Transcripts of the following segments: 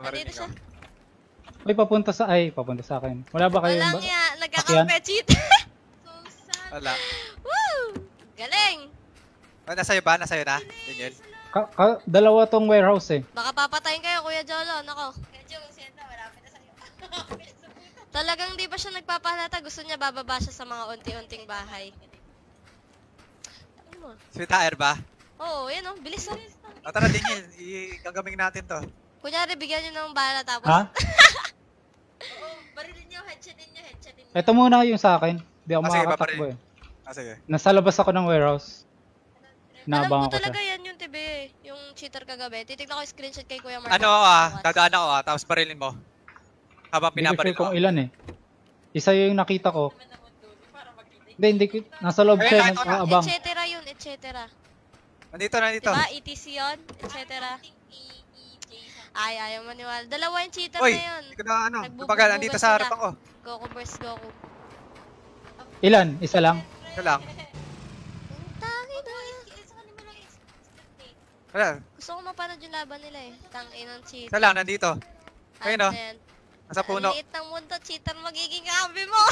Nandito siya. Ay, papunta sa akin. Wala ba kayo? Walang ya, nagkaka-pet cheat. So sad. Wala. Woo! Galing! Nasa'yo ba? Nasa'yo na? Daniel? Dalawa tong warehouse eh. Baka papatayin kayo, Kuya Jolo. Nako. Kuya Joe, siyempre, malapit na sa'yo. Talagang di ba siya nagpapahalata? Gusto niya bababa siya sa mga unti-unting bahay. Ano mo? Sweet tire ba? Oo, yan o. Bilis o. Tara Daniel, gagaming natin to. Kunyari, bigyan niyo ng bala tapos... Ha? Oo, barilin niyo, headshotin niyo. Ito muna yung sa akin. Di ako sige, makakatakbo eh. Sige. Nasa labas ako ng warehouse. Alam Nabang ko ako talaga siya. yan yung tibi. Yung cheater kagabi. Titignan ko yung screenshot kay Kuya Mark. Dadaan ako tapos barilin mo. Habang Hindi ko pinabaril sure kung ilan eh. Isa yung nakita ko. Hindi ko. Nasa loob Ayun, siya. nakita ko na. Nag-aabang. Et cetera yun, et cetera. Nandito. Diba? ETC yun, et cetera. Ay, ayaw maniwala. Dalawa yung cheater Uy, na yun. hindi ko na ano. Nagbububugan Kumbaga, nandito sa sila. harapan ko. Goku versus Goku. Ilan? Isa lang? Ito lang. Tangi na. Wala. Gusto ko mapanood yung laban nila eh. Tangin ng cheater. Ito lang, nandito. Ayun o. Ayan. Nasa puno. Ang liit ng mundo, cheater magiging kambi mo.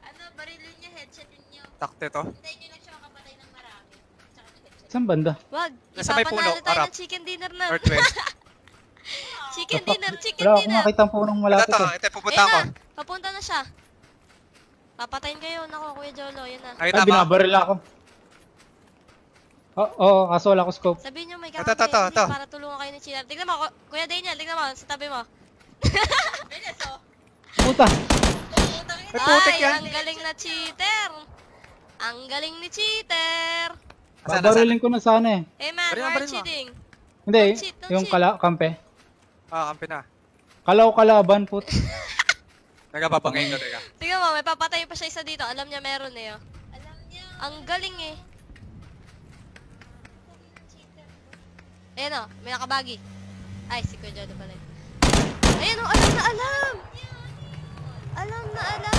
Ano, barilin niyo, headshotin niyo. Takte to. Hintayin niyo lang siya makapatay ng marami. Tsaka headshot. Saan banda? Wag, Nasa may puno, ipapanalo tayo harap. ng chicken dinner na. Northwest. Chicken dinner, chicken Wala akong dinner. makita ang punong Ito malapit to, eh. ito pupunta ako. Ayun na, papunta na siya. Papatayin kayo, nako Kuya Jolo, yun na. Ay, Ay, tama. binabaril ako. Oo, kaso wala ko scope. Sabihin nyo may Ito, kakampi ito. para tulungan kayo ni Chiller. Tignan mo, Kuya Daniel, tignan mo, sa tabi mo. Bilis, oh. Puta! May putik Ay, yan. ang galing na cheater. Ang galing ni cheater. Asan? Babarilin ko na sana eh. Hey man, Baril mo, why baril mo. cheating? Hindi, Don't cheat, don't yung cheat. kampe. Kampi na. Kalaban, put. Nagapapangay ko, teka. Tignan mo, may papatay pa siya isa dito. Alam niya meron eh. Oh. Alam niya. Ang galing eh. Ayan o, may nakabagi. Ay, si Kuya Jolo pala. Ayan o, alam na alam! Alam na alam!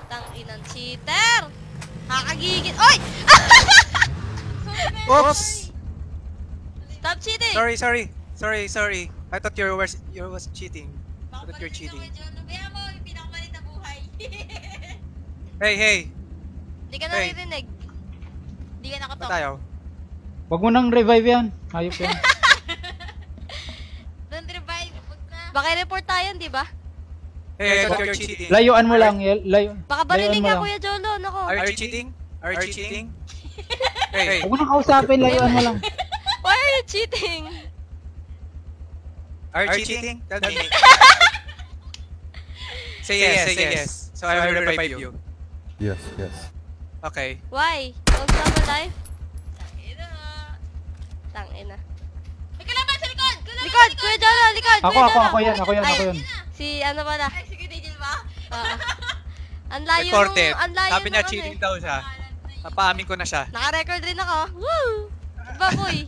Tanginang cheater! Kakagigit. Oy! Oops! Stop cheating! Sorry. I thought you was cheating. I thought you're cheating. Kaya mo, yung pinakamalit na buhay. Hey! Hindi ka Hey. naririnig. Hindi ka Ba nakatok. tayo? Wag mo nang revive yan. Hayop yan. Don't revive. Huwag na. Baka report tayo, di ba? Hey, I thought you're cheating. Layuan mo lang. Baka barilin layuan mo ka, lang. Kuya Jolo. Nako. Are you cheating? Are you cheating? Hey! Huwag mo nang kausapin. Layuan mo lang. Why are you cheating? Are you cheating? Tell me. Say yes. So I will revive you. Yes. Okay. Why? Don't have a life? Tangina. Tangina. May kalaban sa likod! Likod! Kuya Jolo! Likod! Ako Kuya Jolo! yan. Si ano pala? Ay, sige, Daniel ba? Oo. Ang layo Recorded. ang layo Sabi niya nung ano cheating eh. daw siya. Napaamin ko na siya. Naka-record rin ako. Woo! Diba, boy?